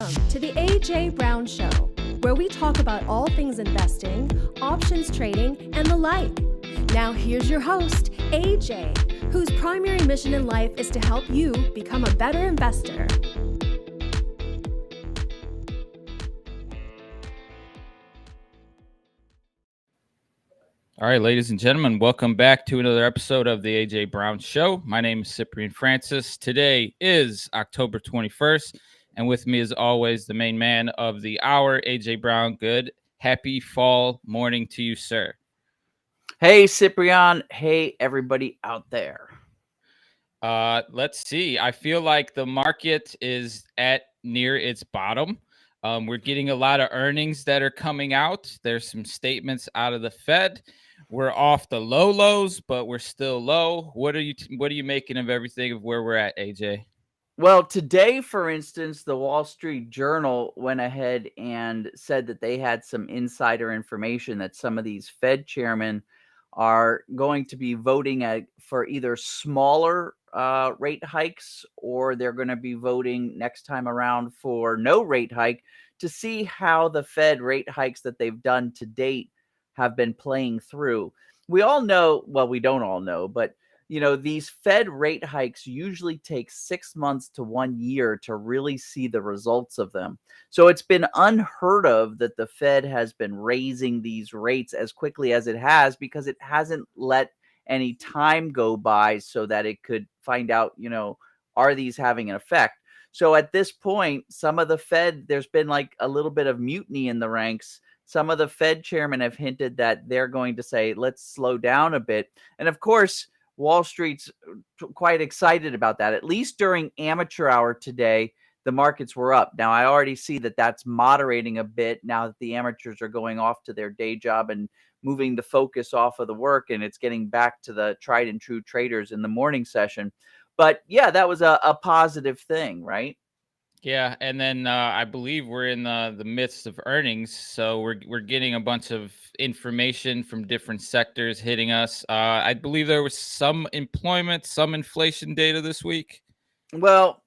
To the AJ Brown Show, where we talk about all things investing, options trading, and the like. Now here's your host, AJ, whose primary mission in life is to help you become a better investor. All right, ladies and gentlemen, welcome back to another episode of the AJ Brown Show. My name is Cyprian Francis. Today is October 21st, and with me, as always, the main man of the hour, AJ Brown. Good. Happy fall morning to you, sir. Hey, Cyprian. Hey, everybody out there. Let's see. I feel like the market is at near its bottom. We're getting a lot of earnings that are coming out. There's some statements out of the Fed. We're off the lows, but we're still low. What are you making of everything of where we're at, AJ? Well, today, for instance, the Wall Street Journal went ahead and said that they had some insider information that some of these Fed chairmen are going to be voting for either smaller rate hikes, or they're going to be voting next time around for no rate hike to see how the Fed rate hikes that they've done to date have been playing through. We all know, well, we don't all know, but these Fed rate hikes usually take 6 months to 1 year to really see the results of them. So it's been unheard of that the Fed has been raising these rates as quickly as it has, because it hasn't let any time go by so that it could find out, are these having an effect? So at this point, some of the Fed, there's been like a little bit of mutiny in the ranks. Some of the Fed chairmen have hinted that they're going to say, let's slow down a bit. And of course, Wall Street's quite excited about that. At least during amateur hour today, the markets were up. Now, I already see that that's moderating a bit now that the amateurs are going off to their day job and moving the focus off of the work, and it's getting back to the tried and true traders in the morning session. But yeah, that was a positive thing, right? Yeah, and then I believe we're in the midst of earnings, so we're getting a bunch of information from different sectors hitting us. I believe there was some employment, some inflation data this week. Well,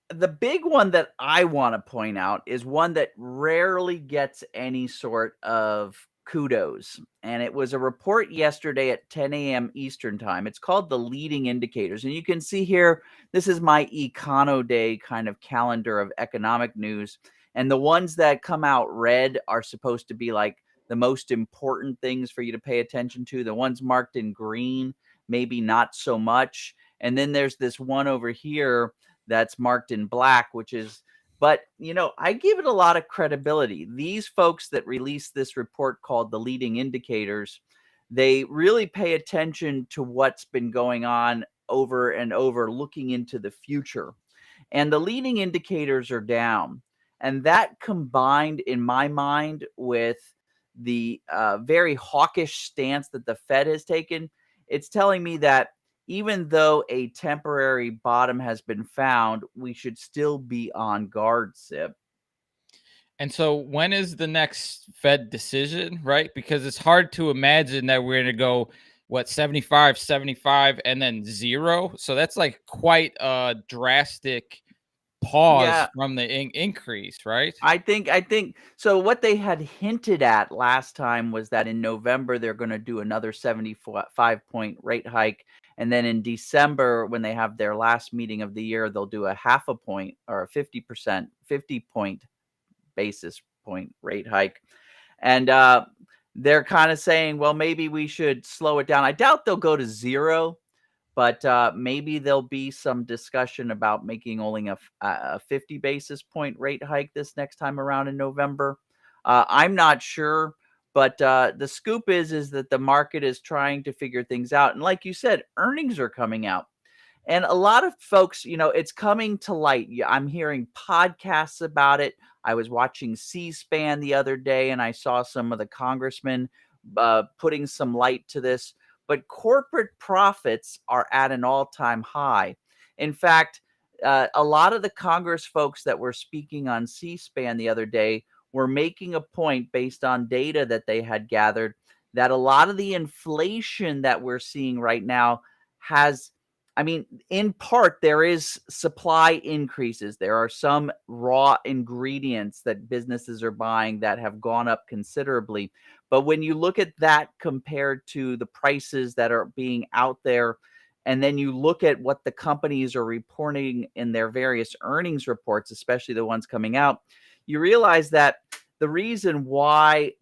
the big one that I want to point out is one that rarely gets any sort of kudos. And it was a report yesterday at 10 a.m. Eastern time. It's called the Leading Indicators. And you can see here, this is my Econo Day kind of calendar of economic news. And the ones that come out red are supposed to be like the most important things for you to pay attention to. The ones marked in green, maybe not so much. And then there's this one over here that's marked in black, but I give it a lot of credibility. These folks that released this report called the Leading Indicators, they really pay attention to what's been going on over and over, looking into the future. And the leading indicators are down. And that combined, in my mind, with the very hawkish stance that the Fed has taken, it's telling me that even though a temporary bottom has been found, we should still be on guard, Sip. And so when is the next Fed decision, right? Because it's hard to imagine that we're going to go, 75, 75, and then 0. So that's like quite a drastic pause from the increase, right? I think so. What they had hinted at last time was that in November, they're going to do another 75-point rate hike. And then in December, when they have their last meeting of the year, they'll do a half a point or a 50 basis point rate hike. And they're kind of saying, well, maybe we should slow it down. I doubt they'll go to 0, but maybe there'll be some discussion about making only a 50 basis point rate hike this next time around in November. I'm not sure, but the scoop is that the market is trying to figure things out. And like you said, earnings are coming out. And a lot of folks, it's coming to light. I'm hearing podcasts about it. I was watching C-SPAN the other day, and I saw some of the congressmen putting some light to this. But corporate profits are at an all-time high. In fact, a lot of the Congress folks that were speaking on C-SPAN the other day were making a point based on data that they had gathered that a lot of the inflation that we're seeing right now has I mean, in part, there is supply increases. There are some raw ingredients that businesses are buying that have gone up considerably. But when you look at that compared to the prices that are being out there, and then you look at what the companies are reporting in their various earnings reports, especially the ones coming out, you realize that the reason why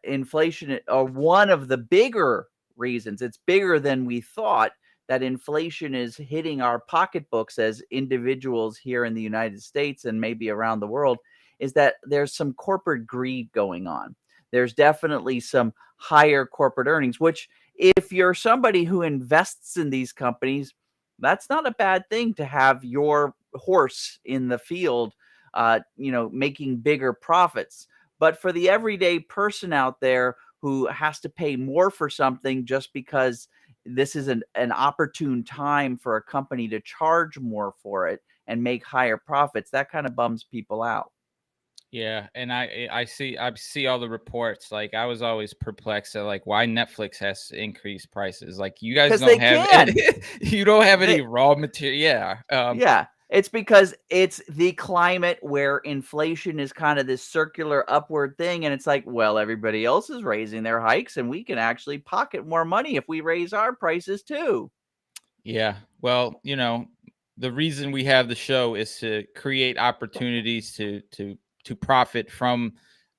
inflation, or one of the bigger reasons, it's bigger than we thought, that inflation is hitting our pocketbooks as individuals here in the United States and maybe around the world, is that there's some corporate greed going on. There's definitely some higher corporate earnings, which, if you're somebody who invests in these companies, that's not a bad thing to have your horse in the field, making bigger profits. But for the everyday person out there who has to pay more for something just because this is an opportune time for a company to charge more for it and make higher profits, that kind of bums people out. Yeah, and I see all the reports. Like, I was always perplexed at like why Netflix has increased prices. Like, you guys 'Cause don't they have can. you don't have any They raw material. Yeah. Yeah, it's because it's the climate where inflation is kind of this circular upward thing, and it's like, well, everybody else is raising their hikes, and we can actually pocket more money if we raise our prices too. Yeah. Well, the reason we have the show is to create opportunities to profit from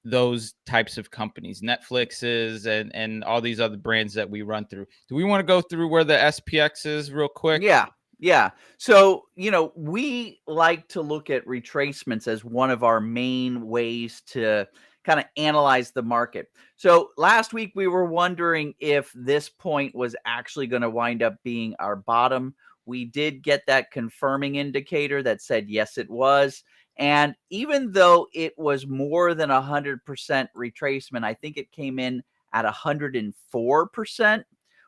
those types of companies, Netflix's and all these other brands that we run through. Do we want to go through where the SPX is real quick? Yeah. Yeah. So, we like to look at retracements as one of our main ways to kind of analyze the market. So, last week we were wondering if this point was actually going to wind up being our bottom. We did get that confirming indicator that said yes, it was. And even though it was more than 100% retracement, I think it came in at 104%,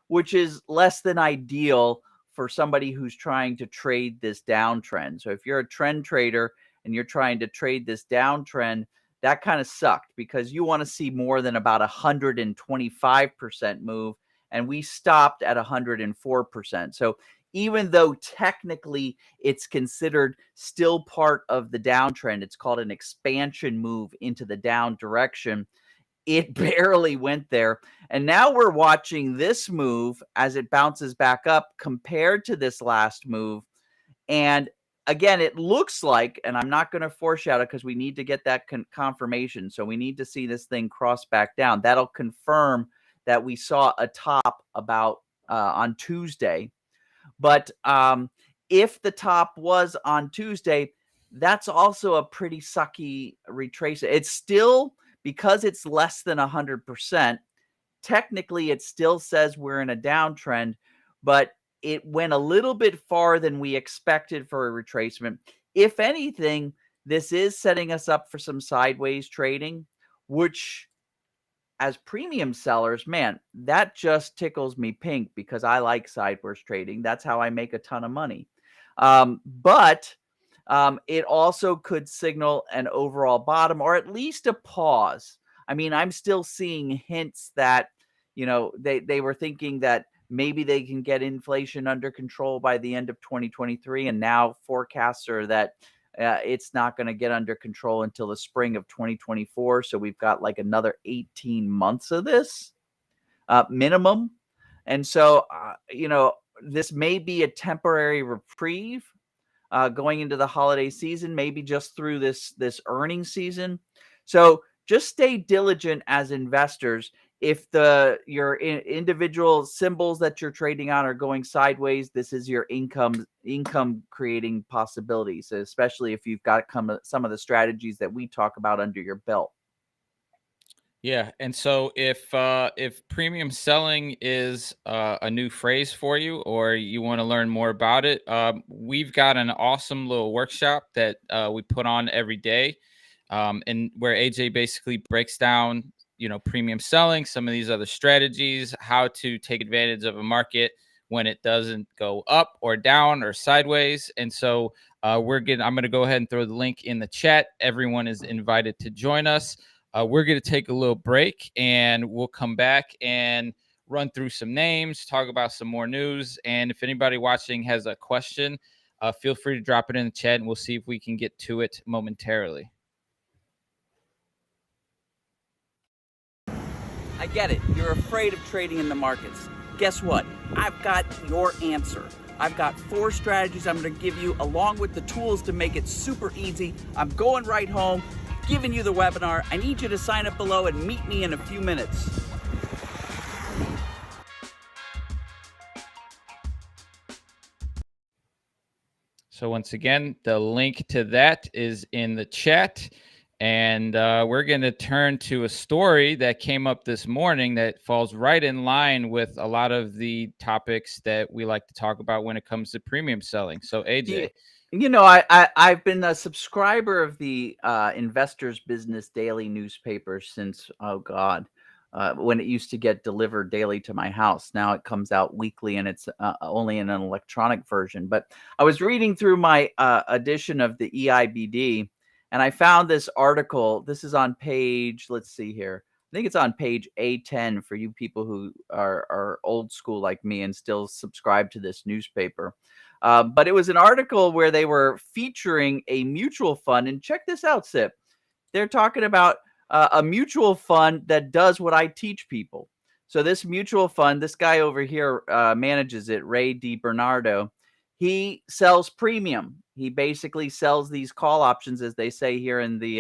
which is less than ideal for somebody who's trying to trade this downtrend. So if you're a trend trader and you're trying to trade this downtrend, that kind of sucked, because you want to see more than about 125% move, and we stopped at 104%. So even though technically it's considered still part of the downtrend, it's called an expansion move into the down direction, it barely went there. And now we're watching this move as it bounces back up compared to this last move. And again, it looks like, and I'm not going to foreshadow because we need to get that confirmation. So we need to see this thing cross back down. That'll confirm that we saw a top about on Tuesday. But if the top was on Tuesday, that's also a pretty sucky retrace. It's still, because it's less than 100%, technically it still says we're in a downtrend, but it went a little bit farther than we expected for a retracement. If anything, this is setting us up for some sideways trading, which, as premium sellers, man, that just tickles me pink, because I like sideways trading. That's how I make a ton of money. But it also could signal an overall bottom, or at least a pause. I mean, I'm still seeing hints that, they were thinking that maybe they can get inflation under control by the end of 2023. And now forecasts are that it's not going to get under control until the spring of 2024. So we've got like another 18 months of this minimum. And so, this may be a temporary reprieve going into the holiday season, maybe just through this earnings season. So just stay diligent as investors. If your individual symbols that you're trading on are going sideways, this is your income creating possibilities, especially if you've got some of the strategies that we talk about under your belt. Yeah, and so if premium selling is a new phrase for you, or you want to learn more about it, we've got an awesome little workshop that we put on every day, and where AJ basically breaks down, premium selling, some of these other strategies, how to take advantage of a market when it doesn't go up or down or sideways. And so I'm going to go ahead and throw the link in the chat. Everyone is invited to join us. We're going to take a little break, and we'll come back and run through some names, talk about some more news. And if anybody watching has a question, feel free to drop it in the chat and we'll see if we can get to it momentarily. I get it. You're afraid of trading in the markets. Guess what? I've got your answer. I've got 4 strategies I'm going to give you along with the tools to make it super easy. I'm going right home, giving you the webinar. I need you to sign up below and meet me in a few minutes. So once again, the link to that is in the chat. And we're going to turn to a story that came up this morning that falls right in line with a lot of the topics that we like to talk about when it comes to premium selling. So AJ. You know, I've been a subscriber of the Investors Business Daily newspaper since, when it used to get delivered daily to my house. Now it comes out weekly and it's only in an electronic version. But I was reading through my edition of the EIBD, and I found this article. This is on page, let's see here. I think it's on page A10 for you people who are old school like me and still subscribe to this newspaper. But it was an article where they were featuring a mutual fund. And check this out, Sip. They're talking about a mutual fund that does what I teach people. So this mutual fund, this guy over here manages it, Ray DiBernardo. He sells premium. He basically sells these call options, as they say here in the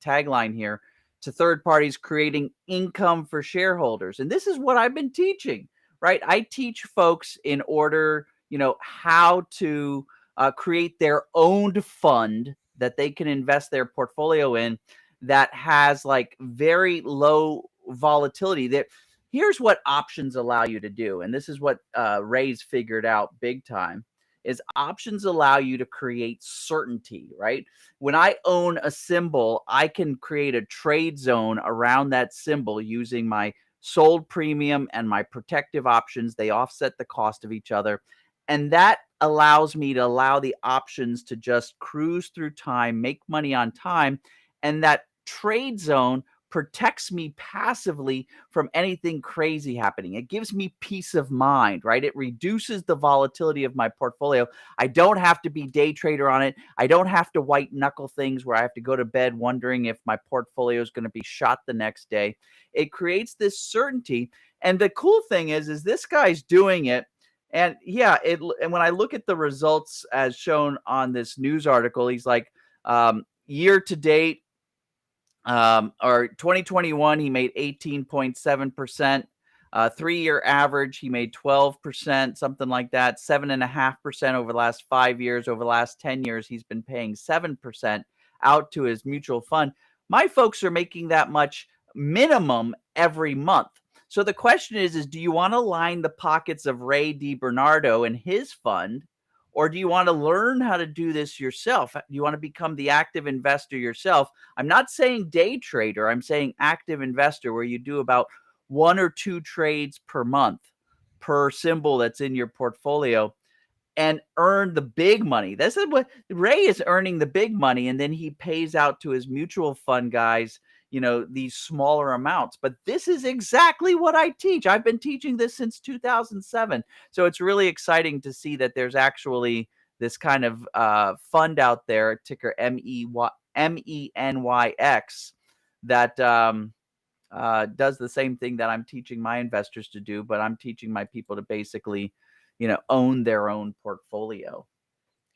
tagline here, to third parties, creating income for shareholders. And this is what I've been teaching, right? I teach folks in order, how to create their own fund that they can invest their portfolio in that has like very low volatility. Here's what options allow you to do. And this is what Ray's figured out big time, is options allow you to create certainty, right? When I own a symbol, I can create a trade zone around that symbol using my sold premium and my protective options. They offset the cost of each other. And that allows me to allow the options to just cruise through time, make money on time. And that trade zone protects me passively from anything crazy happening. It gives me peace of mind, right? It reduces the volatility of my portfolio. I don't have to be day trader on it. I don't have to white knuckle things where I have to go to bed wondering if my portfolio is going to be shot the next day. It creates this certainty. And the cool thing is this guy's doing it. And yeah, and when I look at the results as shown on this news article, he's like, year to date, or 2021, he made 18.7%. 3-year average, he made 12%, something like that. 7.5% over the last 5 years. Over the last 10 years, he's been paying 7% out to his mutual fund. My folks are making that much minimum every month. So the question is do you want to line the pockets of Ray DiBernardo and his fund, or do you want to learn how to do this yourself? Do you want to become the active investor yourself? I'm not saying day trader. I'm saying active investor, where you do about 1 or 2 trades per month per symbol that's in your portfolio and earn the big money. This is what Ray is earning, the big money, and then he pays out to his mutual fund guys, these smaller amounts. But this is exactly what I teach. I've been teaching this since 2007. So it's really exciting to see that there's actually this kind of fund out there, ticker MENYX, that does the same thing that I'm teaching my investors to do, but I'm teaching my people to basically, own their own portfolio.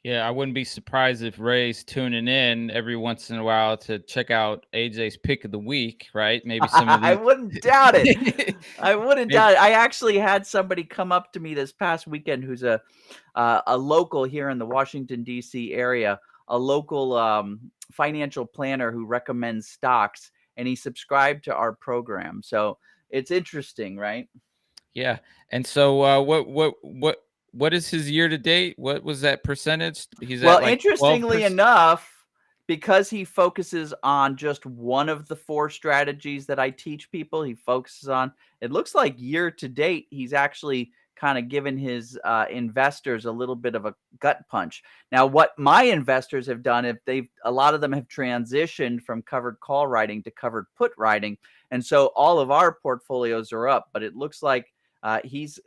Yeah, I wouldn't be surprised if Ray's tuning in every once in a while to check out AJ's pick of the week, right? Maybe some of I wouldn't doubt it. I wouldn't doubt it. I actually had somebody come up to me this past weekend who's a local here in the Washington, D.C. area, a local financial planner who recommends stocks, and he subscribed to our program. So it's interesting, right? Yeah. And so what is his year to date? What was that percentage? He's well, at like interestingly 12%? enough, because he focuses on just one of the 4 strategies that I teach people, he focuses on, it looks like year to date, he's actually kind of given his investors a little bit of a gut punch. Now, what my investors have done, a lot of them have transitioned from covered call writing to covered put writing, and so all of our portfolios are up. But it looks like he's,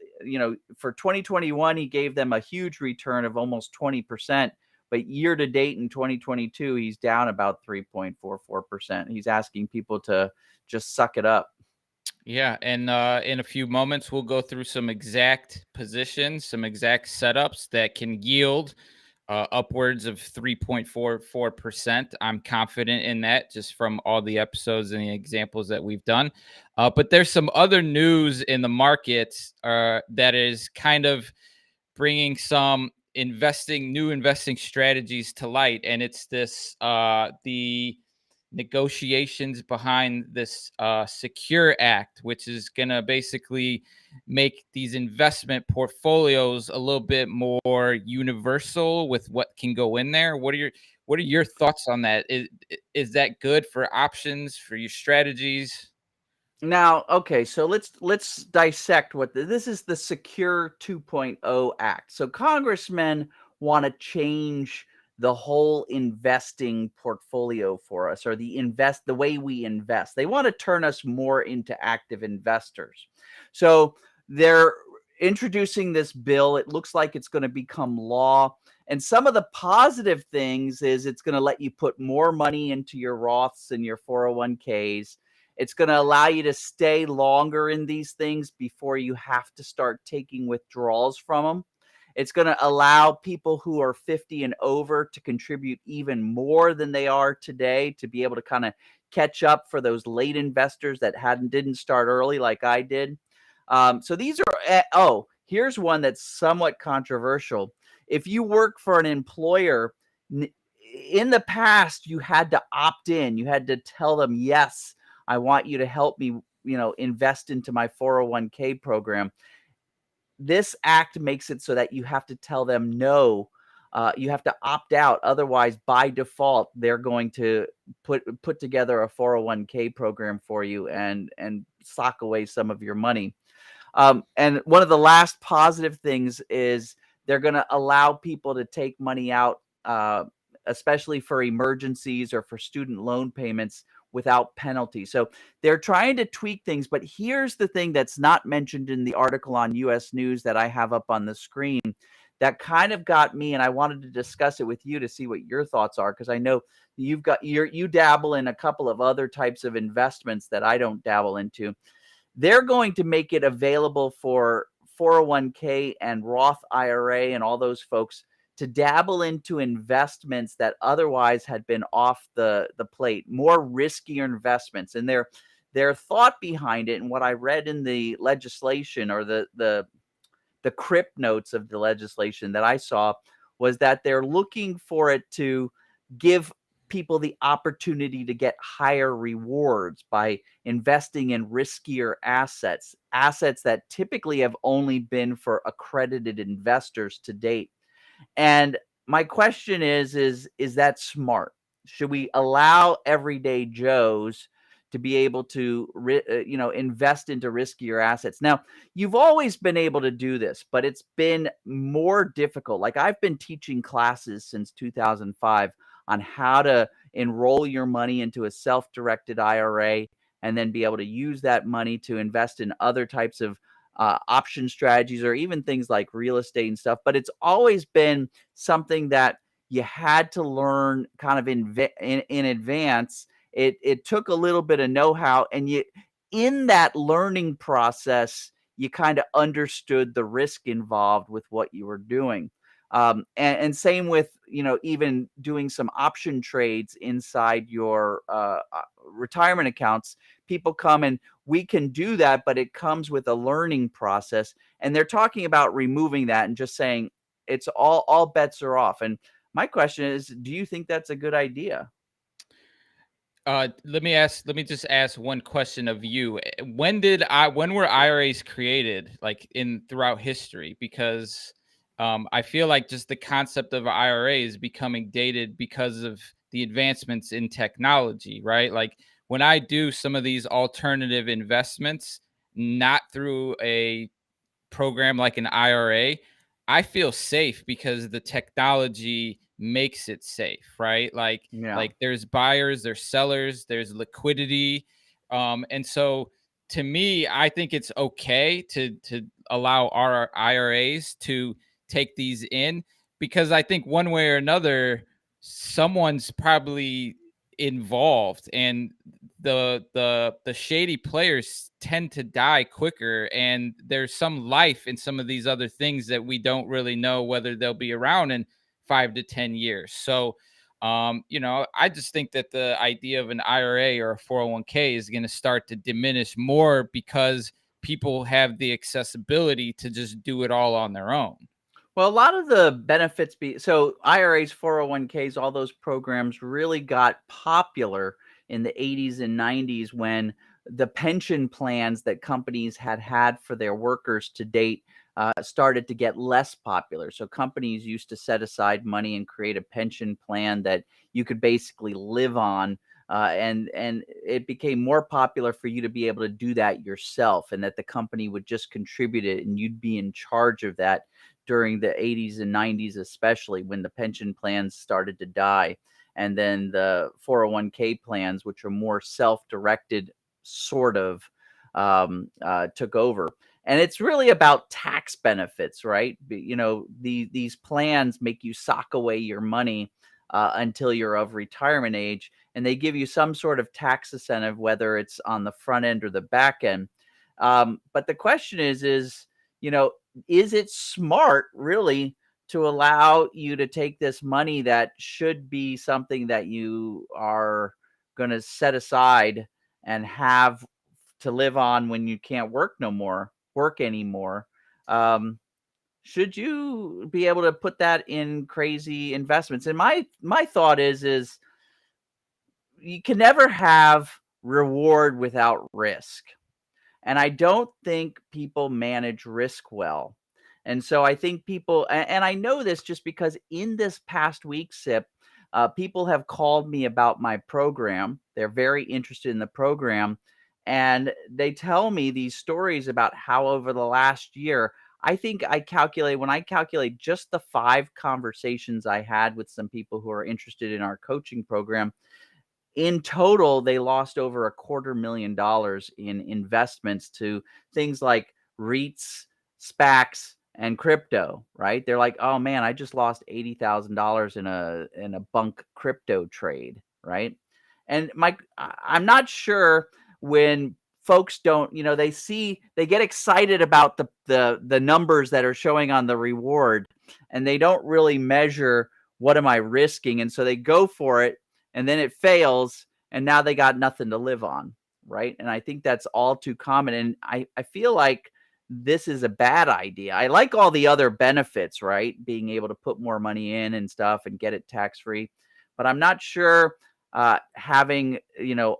for 2021, he gave them a huge return of almost 20%. But year to date in 2022, he's down about 3.44%. He's asking people to just suck it up. Yeah, and in a few moments, we'll go through some exact positions, some exact setups that can yield upwards of 3.44%. I'm confident in that just from all the episodes and the examples that we've done. But there's some other news in the markets that is kind of bringing some new investing strategies to light, and it's this the negotiations behind this Secure Act, which is going to basically make these investment portfolios a little bit more universal with what can go in there. What are your thoughts on that? Is that good for options, for your strategies? Now, okay, so let's dissect what this is. The Secure 2.0 Act. So congressmen want to change the whole investing portfolio for us, or the way we invest. They want to turn us more into active investors. So they're introducing this bill. It looks like it's going to become law. And some of the positive things is it's going to let you put more money into your Roths and your 401ks. It's going to allow you to stay longer in these things before you have to start taking withdrawals from them. It's going to allow people who are 50 and over to contribute even more than they are today, to be able to kind of catch up for those late investors that didn't start early like I did. So these are, here's one that's somewhat controversial. If you work for an employer, in the past, you had to opt in. You had to tell them, yes, I want you to help me, invest into my 401k program. This act makes it so that you have to tell them no. You have to opt out. Otherwise, by default, they're going to put together a 401k program for you and sock away some of your money. And one of the last positive things is they're going to allow people to take money out, especially for emergencies or for student loan payments, without penalty. So they're trying to tweak things. But here's the thing that's not mentioned in the article on US News that I have up on the screen that kind of got me, and I wanted to discuss it with you to see what your thoughts are, because I know you dabble in a couple of other types of investments that I don't dabble into. They're going to make it available for 401k and Roth IRA and all those folks to dabble into investments that otherwise had been off the plate, more riskier investments. And their thought behind it, and what I read in the legislation, or the crypt notes of the legislation that I saw, was that they're looking for it to give people the opportunity to get higher rewards by investing in riskier assets that typically have only been for accredited investors to date. And my question is that smart? Should we allow everyday Joes to be able to, invest into riskier assets? Now, you've always been able to do this, but it's been more difficult. Like, I've been teaching classes since 2005 on how to enroll your money into a self-directed IRA and then be able to use that money to invest in other types of option strategies, or even things like real estate and stuff. But it's always been something that you had to learn kind of in advance. It took a little bit of know-how, and in that learning process, you kind of understood the risk involved with what you were doing. And same with, even doing some option trades inside your retirement accounts. People come and we can do that, but it comes with a learning process. And they're talking about removing that and just saying it's all bets are off. And my question is, do you think that's a good idea? Let me just ask one question of you. When were IRAs created, like throughout history? Because I feel like just the concept of IRA is becoming dated because of the advancements in technology, right? Like, when I do some of these alternative investments, not through a program like an IRA, I feel safe because the technology makes it safe, right? Yeah. Like there's buyers, there's sellers, there's liquidity. And so to me, I think it's okay to allow our IRAs to take these in, because I think one way or another, someone's probably involved, and the shady players tend to die quicker, and there's some life in some of these other things that we don't really know whether they'll be around in 5 to 10 years. So I just think that the idea of an IRA or a 401k is going to start to diminish more because people have the accessibility to just do it all on their own. Well, a lot of the benefits so IRAs, 401ks, all those programs really got popular in the 80s and 90s when the pension plans that companies had for their workers to date started to get less popular. So companies used to set aside money and create a pension plan that you could basically live on. And it became more popular for you to be able to do that yourself, and that the company would just contribute it and you'd be in charge of that during the 80s and 90s, especially when the pension plans started to die. And then the 401k plans, which are more self-directed, sort of took over. And it's really about tax benefits, right? These plans make you sock away your money until you're of retirement age, and they give you some sort of tax incentive, whether it's on the front end or the back end. But the question is, is it smart really to allow you to take this money that should be something that you are going to set aside and have to live on when you can't work anymore? Should you be able to put that in crazy investments? And my thought is you can never have reward without risk. And I don't think people manage risk well. And so I think people, and I know this just because in this past week, Sip, people have called me about my program. They're very interested in the program. And they tell me these stories about how over the last year, when I calculate just the 5 conversations I had with some people who are interested in our coaching program, in total, they lost over $250,000 in investments to things like REITs, SPACs, and crypto, right? They're like, "Oh man, I just lost $80,000 in a bunk crypto trade," right? And I'm not sure when folks don't, they get excited about the numbers that are showing on the reward, and they don't really measure what am I risking, and so they go for it, and then it fails, and now they got nothing to live on, right? And I think that's all too common, and I feel like this is a bad idea. I like all the other benefits, right? Being able to put more money in and stuff and get it tax-free, but I'm not sure having,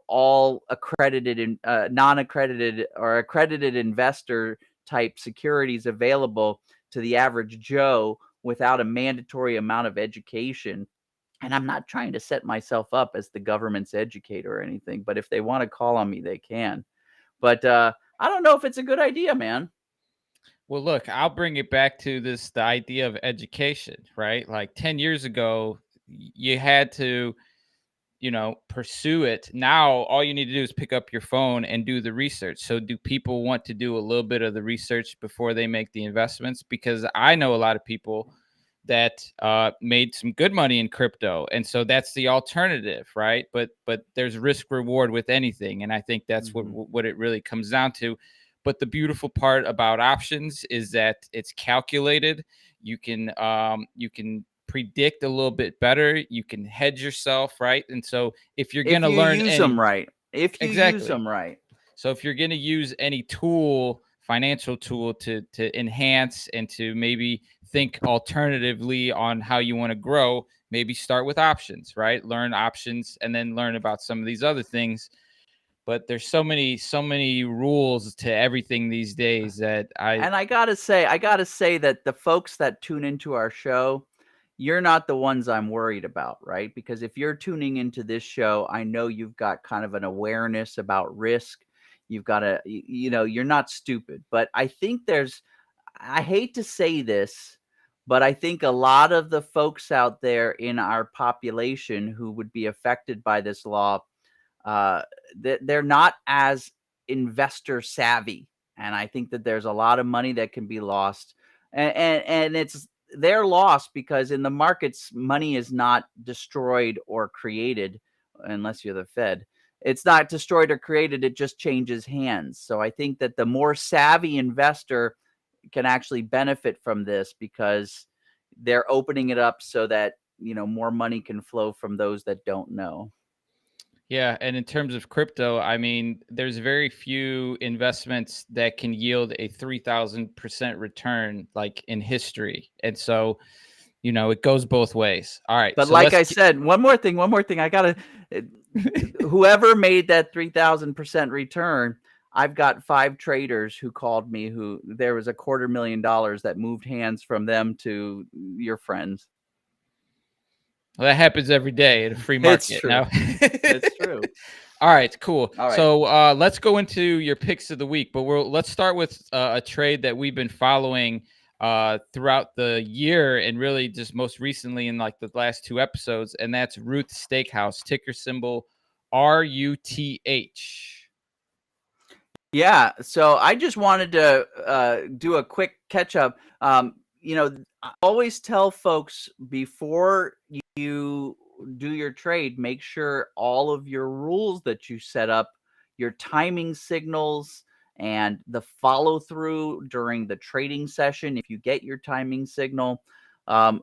all accredited and non-accredited or accredited investor type securities available to the average Joe without a mandatory amount of education. And I'm not trying to set myself up as the government's educator or anything, but if they want to call on me, they can. But I don't know if it's a good idea, man. Well, look, I'll bring it back to the idea of education, right? Like 10 years ago, you had to, pursue it. Now, all you need to do is pick up your phone and do the research. So do people want to do a little bit of the research before they make the investments? Because I know a lot of people that made some good money in crypto, and so that's the alternative, right? But there's risk reward with anything, and I think that's what it really comes down to. But the beautiful part about options is that it's calculated. You can predict a little bit better. You can hedge yourself, right? And so if you're going to learn, use them right, use them right. So if you're going to use any tool, financial tool, to enhance and to maybe think alternatively on how you want to grow, maybe start with options, right? Learn options and then learn about some of these other things. But there's so many rules to everything these days that I gotta say that the folks that tune into our show, you're not the ones I'm worried about, right? Because if you're tuning into this show, I know you've got kind of an awareness about risk. You've got you're not stupid, but I think there's I hate to say this, but I think a lot of the folks out there in our population who would be affected by this law, uh, they're not as investor savvy, and I think that there's a lot of money that can be lost, and it's their loss because in the markets, money is not destroyed or created unless you're the Fed. It's not destroyed or created; it just changes hands. So I think that the more savvy investor can actually benefit from this because they're opening it up so that more money can flow from those that don't know. Yeah, and in terms of crypto, I mean, there's very few investments that can yield a 3,000% return like in history. And so, it goes both ways. All right. But So like I let's said, one more thing. I gotta whoever made that 3,000% return, I've got 5 traders who called me who there was $250,000 that moved hands from them to your friends. Well, that happens every day in a free It's market. true. Now. It's true. All right, cool. All right. So let's go into your picks of the week, but let's start with a trade that we've been following throughout the year and really just most recently in like the last 2 episodes, and that's Ruth Steakhouse, ticker symbol RUTH. Yeah, so I just wanted to do a quick catch up. I always tell folks before you do your trade, make sure all of your rules that you set up, your timing signals, and the follow through during the trading session, if you get your timing signal,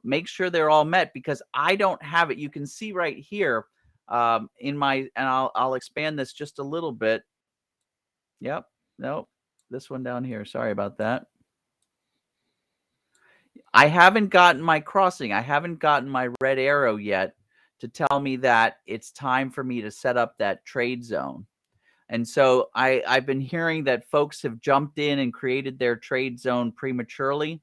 make sure they're all met because I don't have it. You can see right here in my, and I'll expand this just a little bit. Yep. Nope. This one down here. Sorry about that. I haven't gotten my crossing. I haven't gotten my red arrow yet to tell me that it's time for me to set up that trade zone. And so I've been hearing that folks have jumped in and created their trade zone prematurely.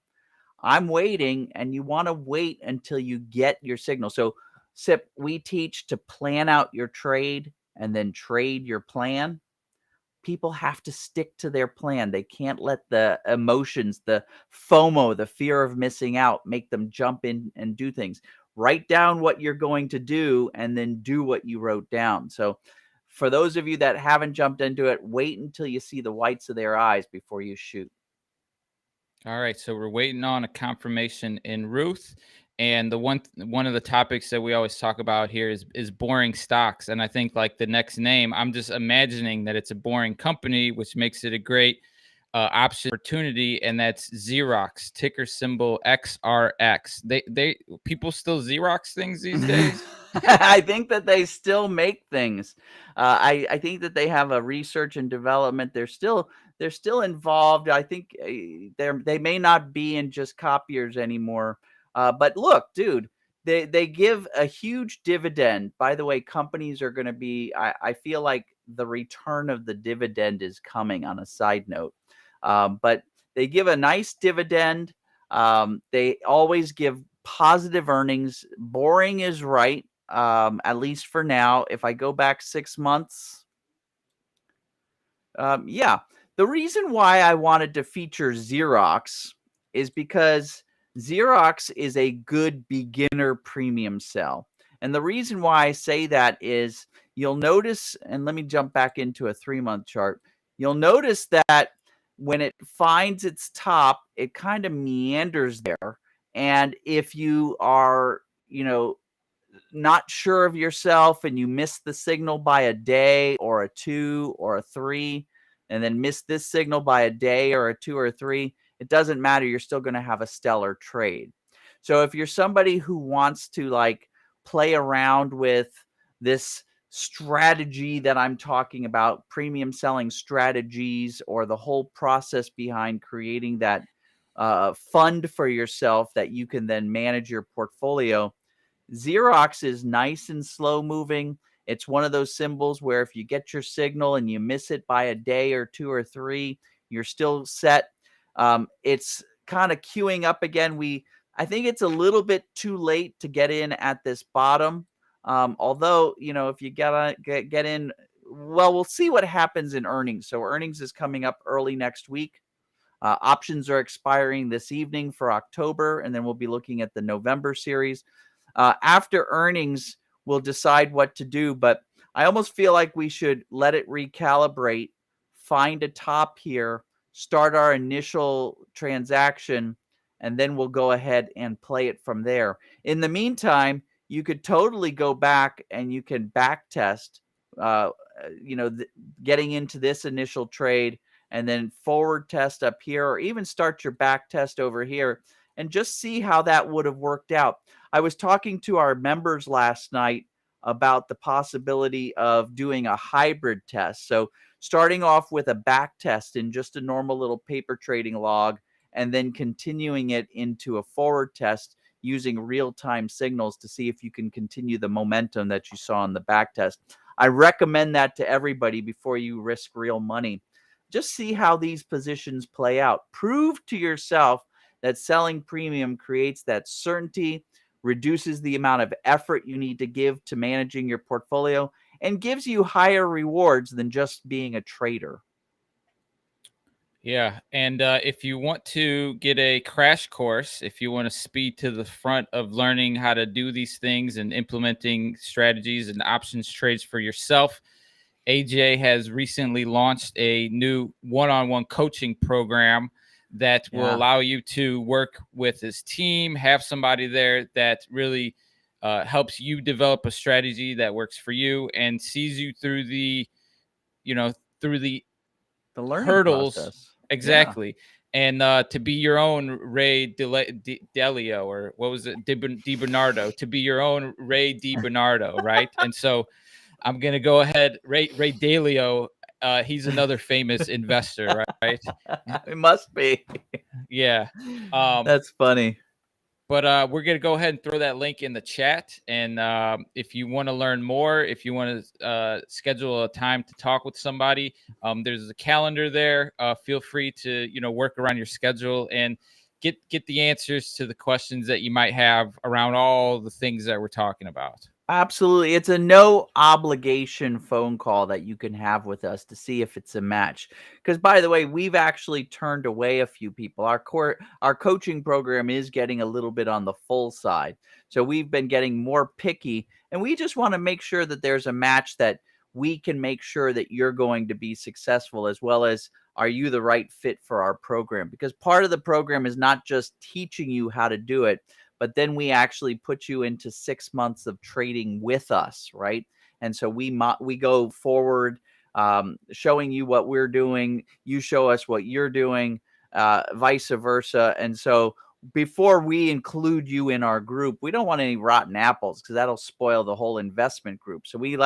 I'm waiting, and you want to wait until you get your signal. So, SIP, we teach to plan out your trade and then trade your plan. People have to stick to their plan. They can't let the emotions, the FOMO, the fear of missing out, make them jump in and do things. Write down what you're going to do and then do what you wrote down. So for those of you that haven't jumped into it, wait until you see the whites of their eyes before you shoot. All right, so we're waiting on a confirmation in Ruth, and the one of the topics that we always talk about here is boring stocks, and I think like the next name, I'm just imagining that it's a boring company, which makes it a great opportunity, and that's Xerox, ticker symbol XRX. They people still Xerox things these days. I think that they still make things. I think that they have a research and development. They're still involved. I think they may not be in just copiers anymore. But look, dude, they give a huge dividend. By the way, companies are going to be. I feel like the return of the dividend is coming. On a side note, but they give a nice dividend. They always give positive earnings. Boring is right. At least for now. If I go back 6 months, yeah. The reason why I wanted to feature Xerox is because Xerox is a good beginner premium sell. And the reason why I say that is you'll notice, and let me jump back into a 3-month chart. You'll notice that when it finds its top, it kind of meanders there. And if you are, not sure of yourself and you miss the signal by a day or a 2 or a 3, and then miss this signal by a day or a 2 or a 3, it doesn't matter. You're still going to have a stellar trade. So if you're somebody who wants to like play around with this strategy that I'm talking about, premium selling strategies, or the whole process behind creating that fund for yourself that you can then manage your portfolio, Xerox is nice and slow moving. It's one of those symbols where if you get your signal and you miss it by a day or 2 or 3, you're still set. It's kind of queuing up again. I think it's a little bit too late to get in at this bottom. Although, if you get in, well, we'll see what happens in earnings. So earnings is coming up early next week. Options are expiring this evening for October, and then we'll be looking at the November series. After earnings, we'll decide what to do, but I almost feel like we should let it recalibrate, find a top here, start our initial transaction, and then we'll go ahead and play it from there. In the meantime, you could totally go back and you can back test, getting into this initial trade and then forward test up here, or even start your back test over here and just see how that would have worked out. I was talking to our members last night about the possibility of doing a hybrid test. So starting off with a back test in just a normal little paper trading log, and then continuing it into a forward test using real-time signals to see if you can continue the momentum that you saw in the back test. I recommend that to everybody before you risk real money. Just see how these positions play out. Prove to yourself that selling premium creates that certainty, reduces the amount of effort you need to give to managing your portfolio, and gives you higher rewards than just being a trader. Yeah. And if you want to get a crash course, if you want to speed to the front of learning how to do these things and implementing strategies and options trades for yourself, AJ has recently launched a new one-on-one coaching program that will allow you to work with his team, have somebody there that really helps you develop a strategy that works for you and sees you through the, through the learning hurdles. process. Exactly. And to be your own Ray Dalio, or what was it? DiBernardo, to be your own Ray DiBernardo, right? And so I'm going to go ahead. Ray Dalio, he's another famous investor, right? It must be. Yeah. That's funny. But we're going to go ahead and throw that link in the chat. And if you want to learn more, if you want to schedule a time to talk with somebody, there's a calendar there. Feel free to, work around your schedule and get the answers to the questions that you might have around all the things that we're talking about. Absolutely. It's a no obligation phone call that you can have with us to see if it's a match. Because, by the way, we've actually turned away a few people. Our coaching program is getting a little bit on the full side. So we've been getting more picky, and we just want to make sure that there's a match that we can make sure that you're going to be successful, as well as are you the right fit for our program? Because part of the program is not just teaching you how to do it, but then we actually put you into 6 months of trading with us, right? And so we go forward, showing you what we're doing. You show us what you're doing, vice versa. And so before we include you in our group, we don't want any rotten apples because that'll spoil the whole investment group. So we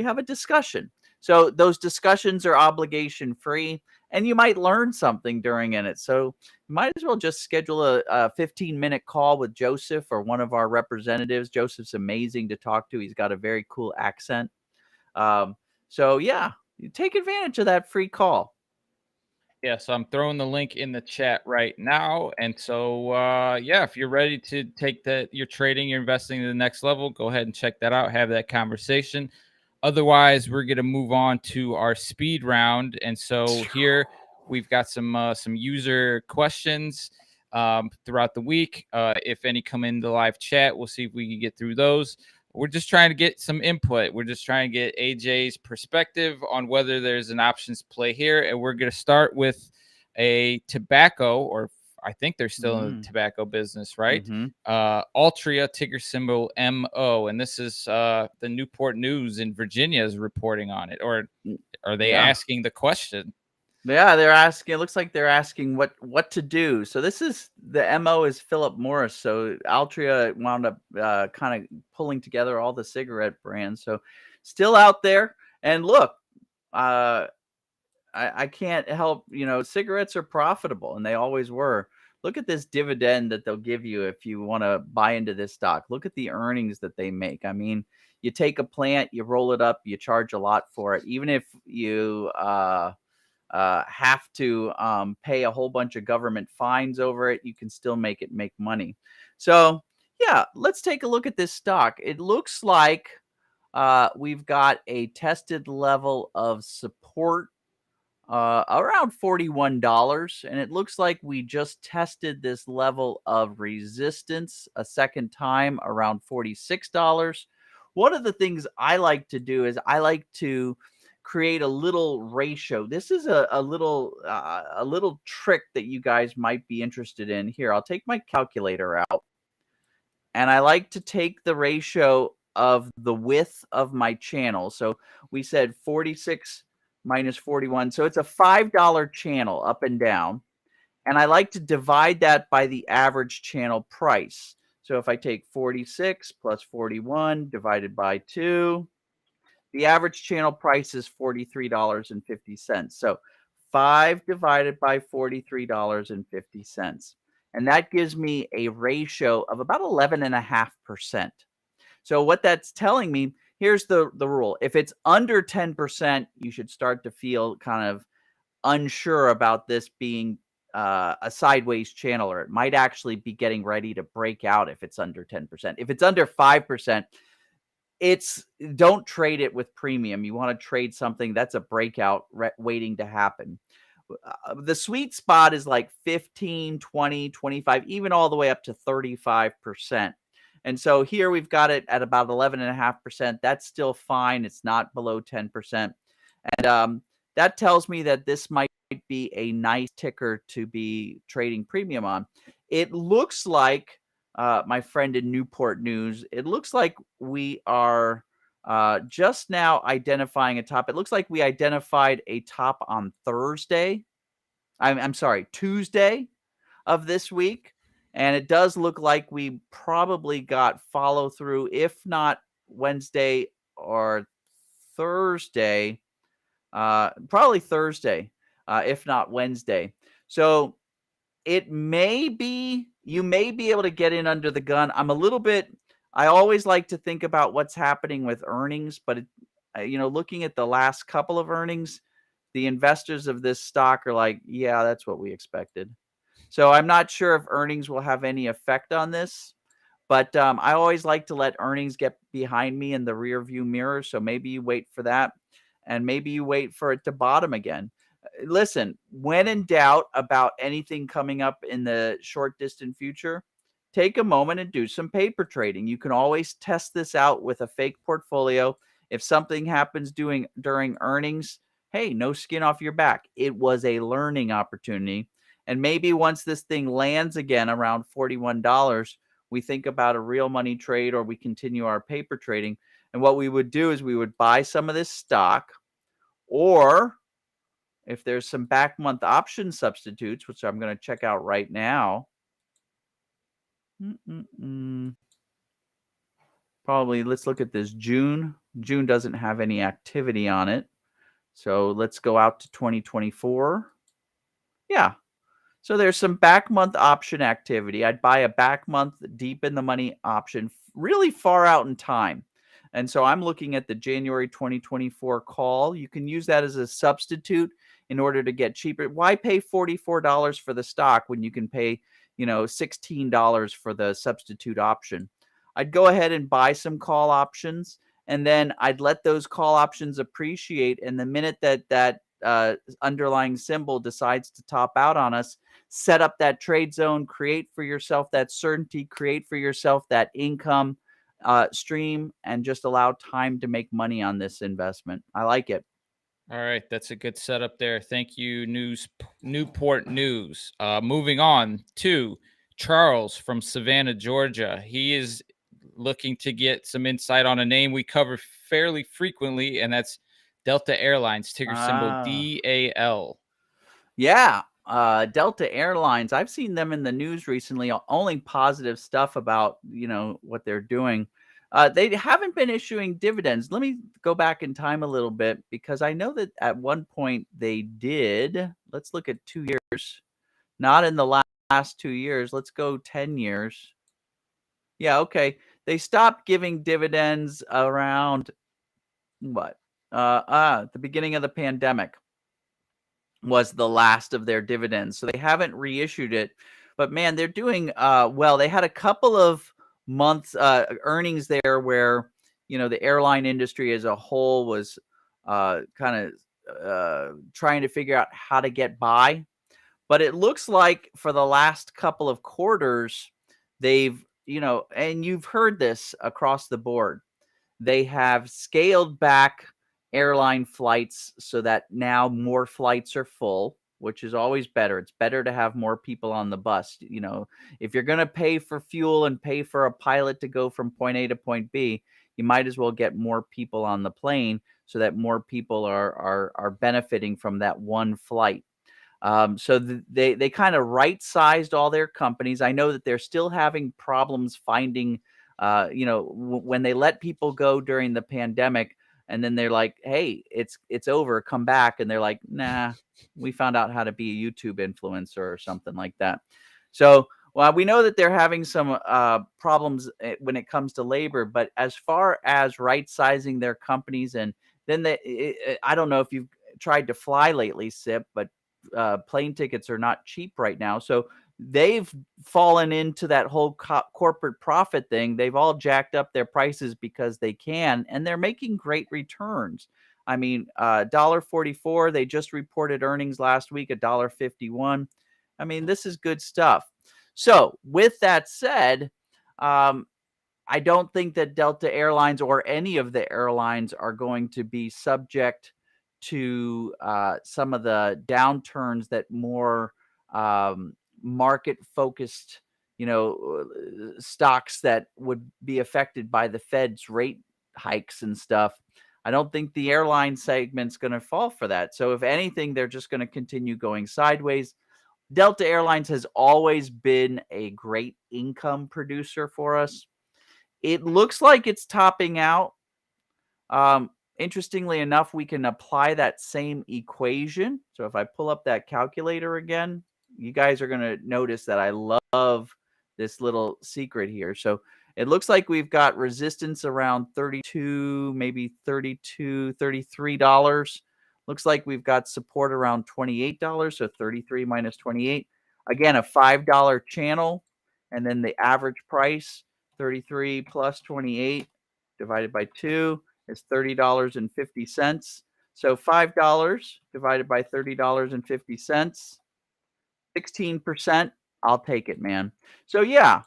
have a discussion. So those discussions are obligation free, and you might learn something during it. So you might as well just schedule a 15-minute call with Joseph or one of our representatives. Joseph's amazing to talk to. He's got a very cool accent. So yeah, you take advantage of that free call. Yeah, so I'm throwing the link in the chat right now. And so, if you're ready to take your trading, you're investing to the next level, go ahead and check that out, have that conversation. Otherwise, we're going to move on to our speed round. And so here we've got some user questions throughout the week. If any come in the live chat, we'll see if we can get through those. We're just trying to get some input. We're just trying to get AJ's perspective on whether there's an options play here. And we're going to start with a tobacco, or I think they're still in the tobacco business, right? Altria, ticker symbol MO. And this is the Newport News in Virginia is reporting on it. Or are they asking the question? Yeah, they're asking. It looks like they're asking what to do. So this is the MO is Philip Morris. So Altria wound up kind of pulling together all the cigarette brands. So still out there. And look, I can't help, cigarettes are profitable, and they always were. Look at this dividend that they'll give you if you want to buy into this stock. Look at the earnings that they make. I mean, you take a plant, you roll it up, you charge a lot for it. Even if you have to pay a whole bunch of government fines over it, you can still make money. So yeah, let's take a look at this stock. It looks like we've got a tested level of support around $41. And it looks like we just tested this level of resistance a second time around $46. One of the things I like to do is I like to create a little ratio. This is a little trick that you guys might be interested in. Here, I'll take my calculator out, and I like to take the ratio of the width of my channel. So we said 46 minus 41. So it's a $5 channel up and down. And I like to divide that by the average channel price. So if I take 46 plus 41 divided by 2, the average channel price is $43.50. So 5 divided by $43.50. And that gives me a ratio of about 11.5%. So what that's telling me, here's the rule. If it's under 10%, you should start to feel kind of unsure about this being a sideways channel, or it might actually be getting ready to break out if it's under 10%. If it's under 5%, don't trade it with premium. You want to trade something that's a breakout waiting to happen. The sweet spot is like 15, 20, 25, even all the way up to 35%. And so here we've got it at about 11.5%. That's still fine. It's not below 10%. And that tells me that this might be a nice ticker to be trading premium on. It looks like, my friend in Newport News, it looks like we are just now identifying a top. It looks like we identified a top on Thursday. I'm sorry, Tuesday of this week. And it does look like we probably got follow through, if not Wednesday or Thursday, probably Thursday, if not Wednesday. So it may be, you may be able to get in under the gun. I always like to think about what's happening with earnings, but looking at the last couple of earnings, the investors of this stock are like, yeah, that's what we expected. So I'm not sure if earnings will have any effect on this, but I always like to let earnings get behind me in the rear view mirror. So maybe you wait for that, and maybe you wait for it to bottom again. Listen, when in doubt about anything coming up in the short distant future, take a moment and do some paper trading. You can always test this out with a fake portfolio. If something happens during earnings, hey, no skin off your back. It was a learning opportunity. And maybe once this thing lands again around $41, we think about a real money trade, or we continue our paper trading. And what we would do is we would buy some of this stock, or if there's some back month option substitutes, which I'm going to check out right now. Probably let's look at this June. June doesn't have any activity on it. So let's go out to 2024. Yeah. So there's some back month option activity. I'd buy a back month deep in the money option really far out in time. And so I'm looking at the January 2024 call. You can use that as a substitute in order to get cheaper. Why pay $44 for the stock when you can pay, $16 for the substitute option? I'd go ahead and buy some call options, and then I'd let those call options appreciate. And the minute that underlying symbol decides to top out on us, set up that trade zone, create for yourself that certainty, create for yourself that income stream, and just allow time to make money on this investment. I like it. All right, that's a good setup there. Thank you, Newport News. Moving on to Charles from Savannah, Georgia. He is looking to get some insight on a name we cover fairly frequently, and that's Delta Airlines, ticker symbol DAL. Yeah, Delta Airlines. I've seen them in the news recently. Only positive stuff about what they're doing. They haven't been issuing dividends. Let me go back in time a little bit, because I know that at one point they did. Let's look at 2 years. Not in the last 2 years. Let's go 10 years. Yeah, okay. They stopped giving dividends around what? The beginning of the pandemic was the last of their dividends. So they haven't reissued it. But man, they're doing well. They had a couple of months earnings there where the airline industry as a whole was kind trying to figure out how to get by. But it looks like for the last couple of quarters, they've, and you've heard this across the board, they have scaled back airline flights so that now more flights are full, which is always better. It's better to have more people on the bus. If you're going to pay for fuel and pay for a pilot to go from point A to point B, you might as well get more people on the plane so that more people are benefiting from that one flight. So they kind of right-sized all their companies. I know that they're still having problems finding, when they let people go during the pandemic, and then they're like, "Hey, it's over, come back," and they're like, "Nah, we found out how to be a YouTube influencer," or something like that. So, well, we know that they're having some problems when it comes to labor, but as far as right-sizing their companies, and then I don't know if you've tried to fly lately, Sip, but plane tickets are not cheap right now. So they've fallen into that whole corporate profit thing. They've all jacked up their prices because they can, and they're making great returns. I mean, $1.44. They just reported earnings last week, $1.51. I mean, this is good stuff. So with that said, I don't think that Delta Airlines or any of the airlines are going to be subject to some of the downturns that more market-focused, stocks that would be affected by the Fed's rate hikes and stuff. I don't think the airline segment's going to fall for that. So if anything, they're just going to continue going sideways. Delta Airlines has always been a great income producer for us. It looks like it's topping out. Interestingly enough, we can apply that same equation. So if I pull up that calculator again, you guys are going to notice that I love this little secret here. So it looks like we've got resistance around 32, maybe 32, $33. Looks like we've got support around $28. So 33 minus 28. Again, a $5 channel. And then the average price, 33 plus 28 divided by 2 is $30.50. So $5 divided by $30.50, 16%. I'll take it, man. So yeah,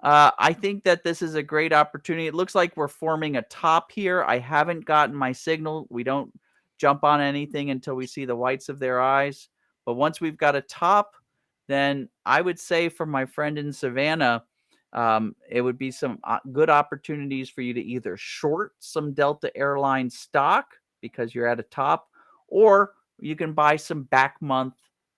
I think that this is a great opportunity. It looks like we're forming a top here. I haven't gotten my signal. We don't jump on anything until we see the whites of their eyes. But once we've got a top, then I would say for my friend in Savannah, it would be some good opportunities for you to either short some Delta Airlines stock because you're at a top, or you can buy some back month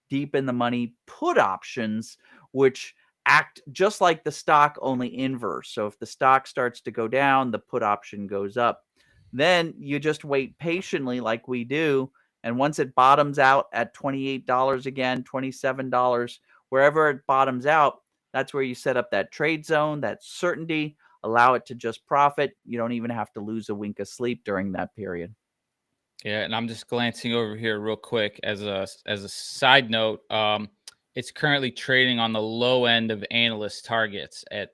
deep in the money put options, which act just like the stock, only inverse. So if the stock starts to go down, the put option goes up. Then you just wait patiently like we do. And once it bottoms out at $28 again, $27, wherever it bottoms out, that's where you set up that trade zone, that certainty, allow it to just profit. You don't even have to lose a wink of sleep during that period. Yeah, and I'm just glancing over here real quick as a side note. It's currently trading on the low end of analyst targets at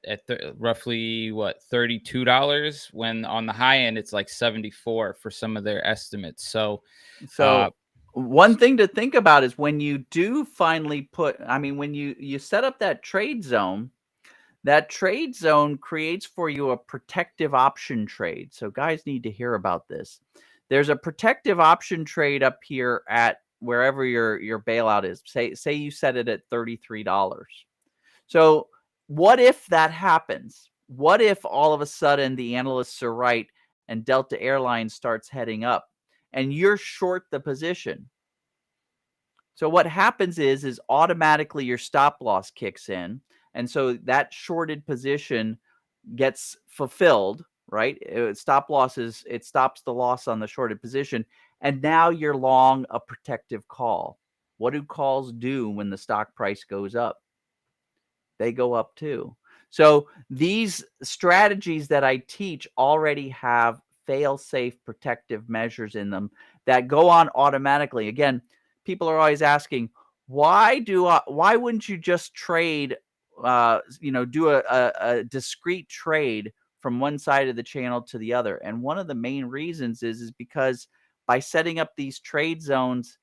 roughly $32, when on the high end it's like 74 for some of their estimates. So one thing to think about is when you do finally when you set up that trade zone creates for you a protective option trade. So guys need to hear about this. There's a protective option trade up here at wherever your bailout is. Say you set it at $33. So what if that happens? What if all of a sudden the analysts are right and Delta Airlines starts heading up and you're short the position? So what happens is automatically your stop loss kicks in. And so that shorted position gets fulfilled, right? Stop losses, it stops the loss on the shorted position. And now you're long a protective call. What do calls do when the stock price goes up? They go up too. So these strategies that I teach already have fail-safe protective measures in them that go on automatically. Again, people are always asking, why wouldn't you just trade, do a discrete trade from one side of the channel to the other? And one of the main reasons is because by setting up these trade zones,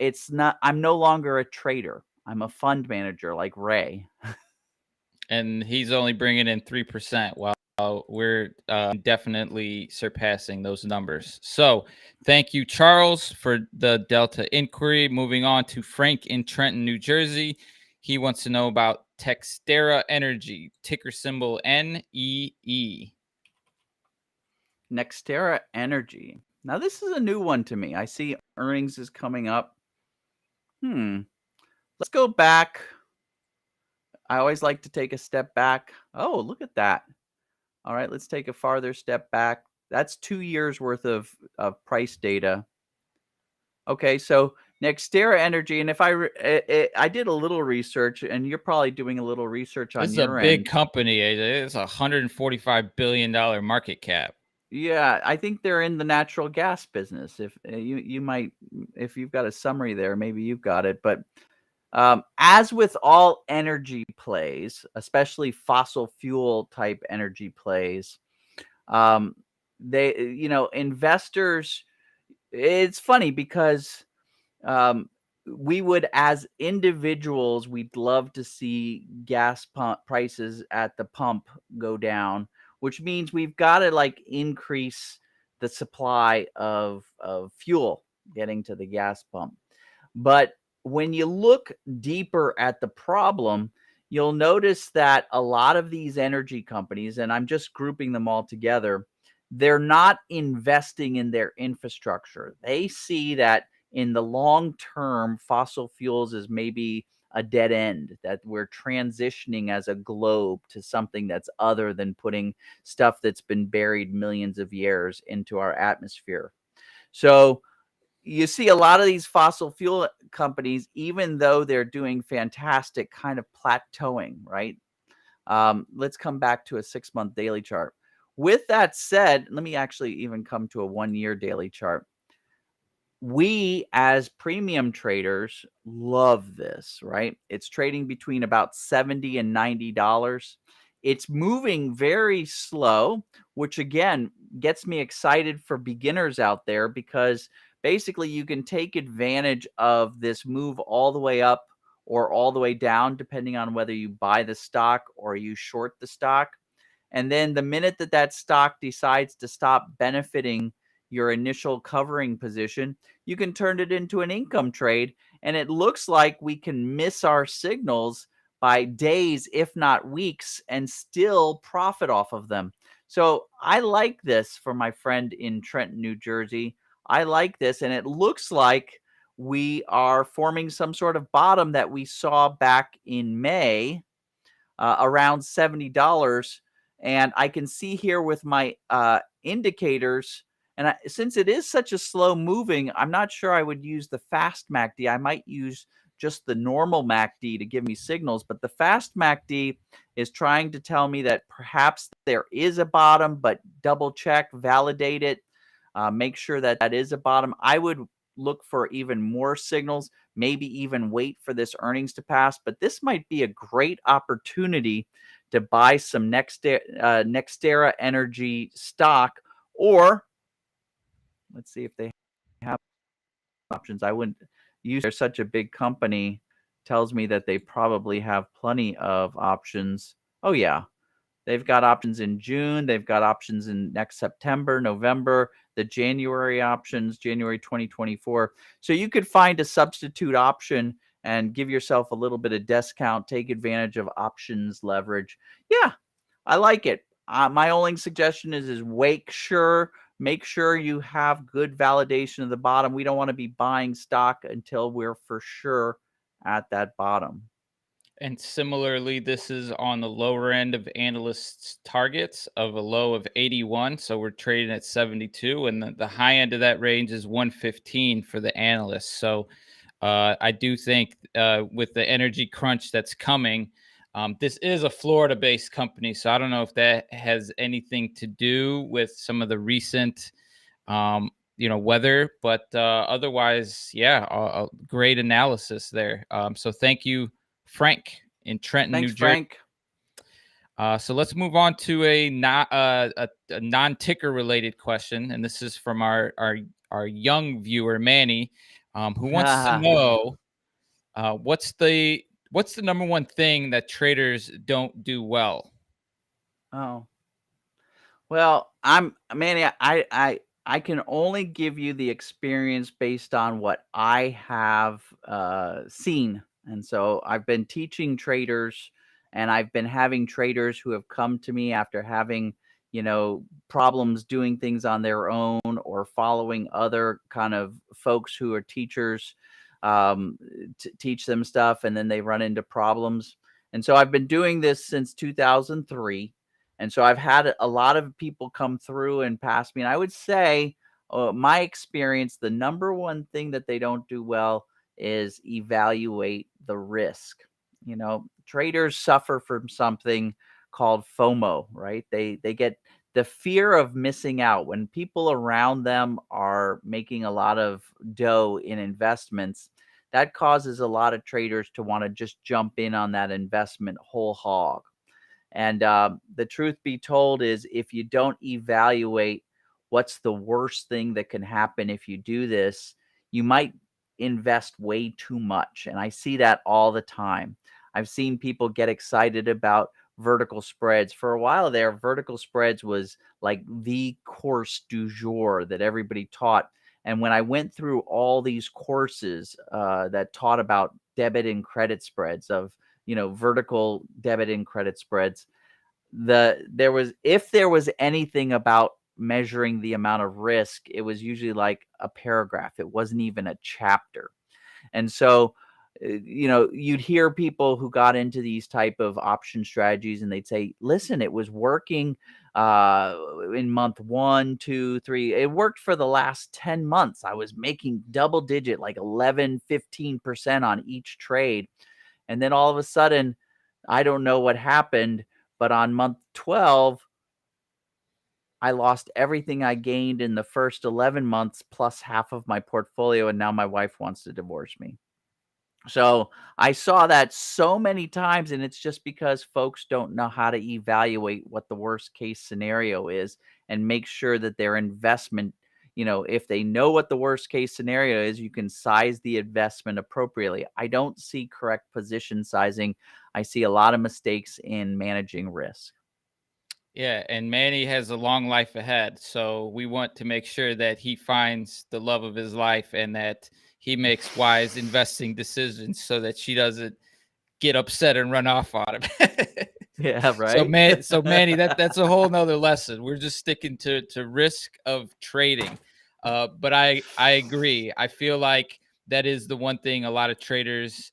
I'm no longer a trader. I'm a fund manager like Ray. And he's only bringing in 3%, while we're definitely surpassing those numbers. So thank you, Charles, for the Delta inquiry. Moving on to Frank in Trenton, New Jersey. He wants to know about Textera Energy, ticker symbol NEE. Nextera Energy. Now, this is a new one to me. I see earnings is coming up. Let's go back. I always like to take a step back. Oh, look at that. All right, let's take a farther step back. That's 2 years worth of price data. Okay, so Nextera Energy, and if I did a little research, and you're probably doing a little research on your end. It's a big company. It's a $145 billion market cap. Yeah, I think they're in the natural gas business. If you might, if you've got a summary there, maybe you've got it. But as with all energy plays, especially fossil fuel type energy plays, investors. It's funny because we would, as individuals, we'd love to see gas pump prices at the pump go down, which means we've got to like increase the supply of fuel getting to the gas pump. But when you look deeper at the problem, you'll notice that a lot of these energy companies, and I'm just grouping them all together, they're not investing in their infrastructure. They see that in the long term, fossil fuels is maybe a dead end, that we're transitioning as a globe to something that's other than putting stuff that's been buried millions of years into our atmosphere. So you see a lot of these fossil fuel companies, even though they're doing fantastic, kind of plateauing, right? Let's come back to a 6-month daily chart. With that said, let me actually even come to a 1-year daily chart. We as premium traders love this, right? It's trading between about $70 and $90. It's moving very slow, which again gets me excited for beginners out there, because basically you can take advantage of this move all the way up or all the way down, depending on whether you buy the stock or you short the stock. And then the minute that stock decides to stop benefiting your initial covering position, you can turn it into an income trade. And it looks like we can miss our signals by days, if not weeks, and still profit off of them. So I like this for my friend in Trenton, New Jersey. I like this. And it looks like we are forming some sort of bottom that we saw back in May, around $70. And I can see here with my indicators, and since it is such a slow moving, I'm not sure I would use the fast MACD. I might use just the normal MACD to give me signals, but the fast MACD is trying to tell me that perhaps there is a bottom, but double check, validate it, make sure that that is a bottom. I would look for even more signals, maybe even wait for this earnings to pass, but this might be a great opportunity to buy some Nextera Energy stock, or let's see if they have options. I wouldn't use, they're such a big company, tells me that they probably have plenty of options. Oh yeah, they've got options in June, they've got options in next September, November, the January options, January 2024. So you could find a substitute option and give yourself a little bit of discount, take advantage of options leverage. Yeah, I like it. My only suggestion is make sure you have good validation of the bottom. We don't want to be buying stock until we're for sure at that bottom. And similarly, this is on the lower end of analysts' targets of a low of 81. So we're trading at 72, and the high end of that range is 115 for the analysts. So I do think with the energy crunch that's coming, this is a Florida-based company, so I don't know if that has anything to do with some of the recent, weather. But otherwise, yeah, a great analysis there. So thank you, Frank in Trenton, New Jersey. Frank. So let's move on to a non-ticker related question, and this is from our our young viewer Manny, who wants to know what's the number one thing that traders don't do well. Oh, well, Manny. I can only give you the experience based on what I have seen, and so I've been teaching traders, and I've been having traders who have come to me after having problems doing things on their own or following other kind of folks who are teachers to teach them stuff, and then they run into problems. And so I've been doing this since 2003. And so I've had a lot of people come through and pass me. And I would say, my experience, the number one thing that they don't do well is evaluate the risk. Traders suffer from something called FOMO, right? They get the fear of missing out when people around them are making a lot of dough in investments. That causes a lot of traders to want to just jump in on that investment whole hog. And the truth be told is, if you don't evaluate what's the worst thing that can happen if you do this, you might invest way too much. And I see that all the time. I've seen people get excited about vertical spreads. For a while there, vertical spreads was like the course du jour that everybody taught. And when I went through all these courses that taught about debit and credit spreads, of vertical debit and credit spreads, if there was anything about measuring the amount of risk, it was usually like a paragraph. It wasn't even a chapter. And so you'd hear people who got into these type of option strategies, and they'd say, listen, it was working in month 1, 2, 3. It worked for the last 10 months. I was making double digit, like 11-15% on each trade. And then all of a sudden, I don't know what happened, but on month 12, I lost everything I gained in the first 11 months plus half of my portfolio, and now my wife wants to divorce me. So I saw that so many times, and it's just because folks don't know how to evaluate what the worst case scenario is and make sure that their investment, if they know what the worst case scenario is, you can size the investment appropriately. I don't see correct position sizing. I see a lot of mistakes in managing risk. Yeah, and Manny has a long life ahead, so we want to make sure that he finds the love of his life and that he makes wise investing decisions so that she doesn't get upset and run off on him. Yeah, right. So Manny, that's a whole nother lesson. We're just sticking to risk of trading. But I agree. I feel like that is the one thing a lot of traders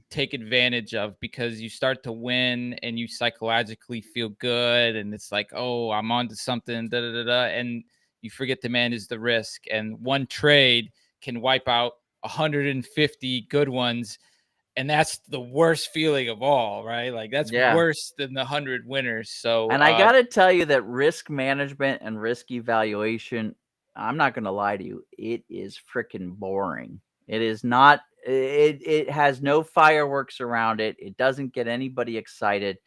take advantage of, because you start to win and you psychologically feel good, and it's like, oh, I'm onto something, and you forget to manage the risk. And one trade can wipe out 150 good ones, and that's the worst feeling of all, right? Like that's worse than the 100 winners. So, and I gotta tell you that risk management and risk evaluation, I'm not gonna lie to you, it is freaking boring. It is not. It has no fireworks around it. It doesn't get anybody excited.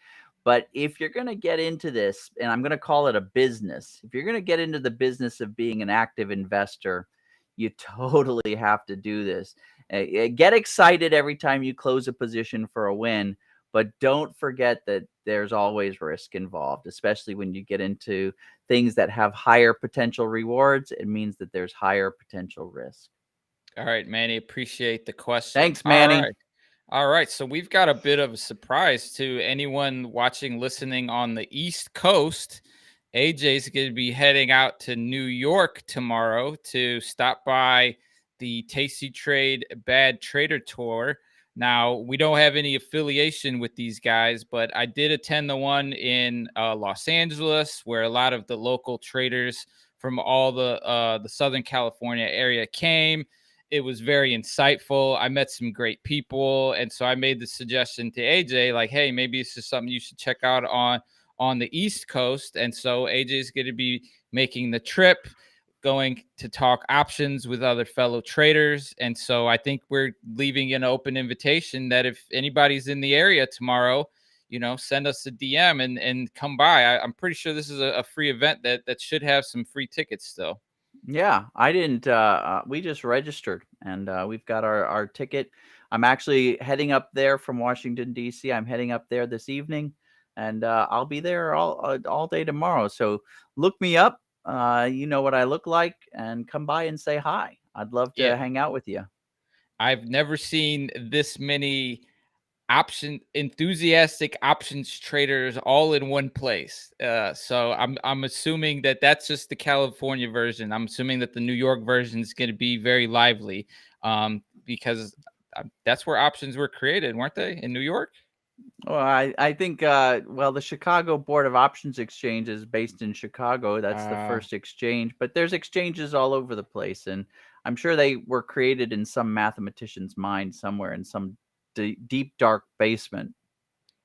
But if you're going to get into this, and I'm going to call it a business, if you're going to get into the business of being an active investor, you totally have to do this. Get excited every time you close a position for a win, but don't forget that there's always risk involved, especially when you get into things that have higher potential rewards. It means that there's higher potential risk. All right, Manny, appreciate the question. Thanks, Manny. All right. So we've got a bit of a surprise to anyone watching, listening on the East Coast. AJ's going to be heading out to New York tomorrow to stop by the Tasty Trade Bad Trader Tour. Now, we don't have any affiliation with these guys, but I did attend the one in Los Angeles, where a lot of the local traders from all the Southern California area came. It was very insightful. I met some great people. And so I made the suggestion to AJ, like, hey, maybe this is something you should check out on the East Coast. And so AJ is going to be making the trip, going to talk options with other fellow traders. And so I think we're leaving an open invitation that if anybody's in the area tomorrow, send us a DM and come by. I'm pretty sure this is a free event that should have some free tickets still. Yeah, I didn't. We just registered, and we've got our ticket. I'm actually heading up there from Washington D.C. I'm heading up there this evening, and I'll be there all day tomorrow. So look me up. You know what I look like, and come by and say hi. I'd love to Yeah, hang out with you. I've never seen this many enthusiastic options traders all in one place. So I'm assuming that that's just the California version. I'm assuming that the New York version is going to be very lively, because that's where options were created, weren't they, in New York? Well, I think well, the Chicago Board of Options Exchange is based in Chicago. That's the first exchange, but there's exchanges all over the place, and I'm sure they were created in some mathematician's mind somewhere in some deep dark basement.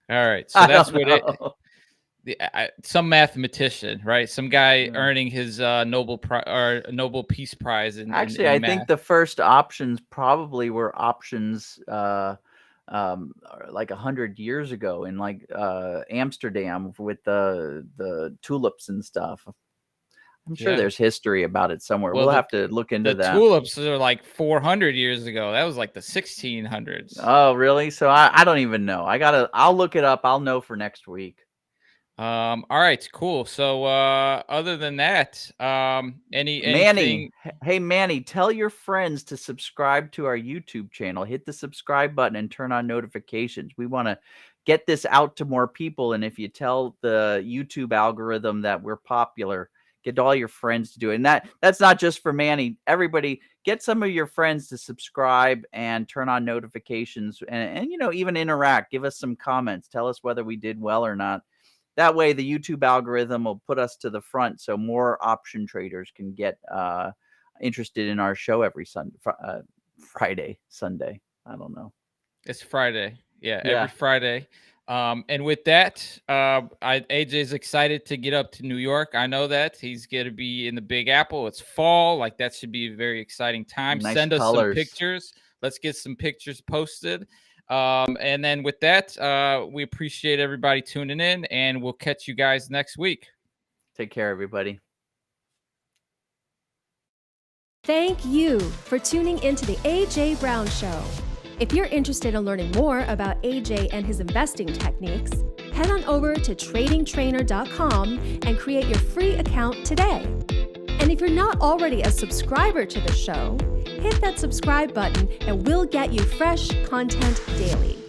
All right, so I that's don't what it. know. Some mathematician, right? Some guy earning his Nobel Peace Prize in Actually, in I math. think the first options probably were options like 100 years ago in like Amsterdam with the tulips and stuff. I'm sure Yeah. there's history about it somewhere. Well, We'll have to look into the that. tulips are like 400 years ago. That was like the 1600s. Oh, really? So I don't even know. I'll look it up. I'll know for next week. All right, cool. So other than that, anything? Manny, hey Manny, tell your friends to subscribe to our YouTube channel. Hit the subscribe button and turn on notifications. We want to get this out to more people, and if you tell the YouTube algorithm that we're popular, get all your friends to do it. And that's not just for Manny. Everybody, get some of your friends to subscribe and turn on notifications, and even interact. Give us some comments. Tell us whether we did well or not. That way, the YouTube algorithm will put us to the front, so more option traders can get interested in our show every Friday, Sunday. I don't know. It's Friday. Yeah, every Friday. And with that, AJ's excited to get up to New York. I know that he's going to be in the Big Apple. It's fall. Like, that should be a very exciting time. Nice Send us colors. some pictures. Let's get some pictures posted. And then with that, we appreciate everybody tuning in, and we'll catch you guys next week. Take care, everybody. Thank you for tuning into the AJ Brown Show. If you're interested in learning more about AJ and his investing techniques, head on over to tradingtrainer.com and create your free account today. And if you're not already a subscriber to the show, hit that subscribe button and we'll get you fresh content daily.